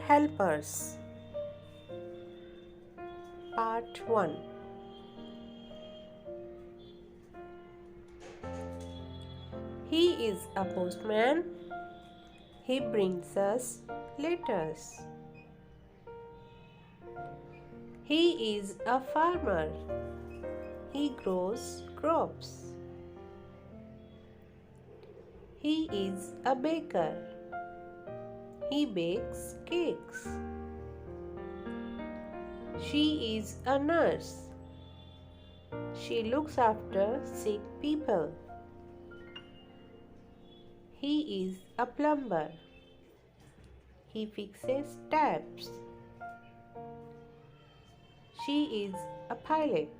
Helpers. Part 1. He is a postman. He brings us letters. He is a farmer. He grows crops. He is a baker. He bakes cakes. She is a nurse. She looks after sick people. He is a plumber. He fixes taps. She is a pilot.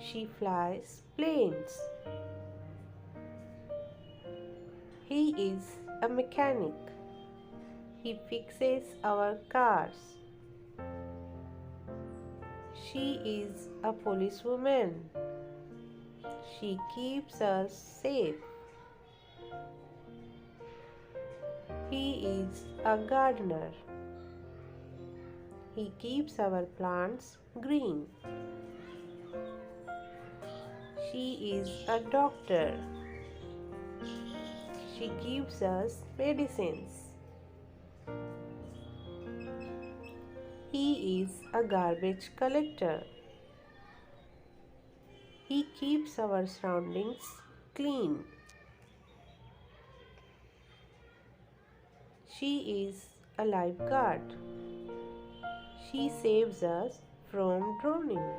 She flies planes. He is a mechanic. He fixes our cars. She is a policewoman. She keeps us safe. He is a gardener. He keeps our plants green. She is a doctor. She gives us medicines. He is a garbage collector. He keeps our surroundings clean. She is a lifeguard. She saves us from drowning.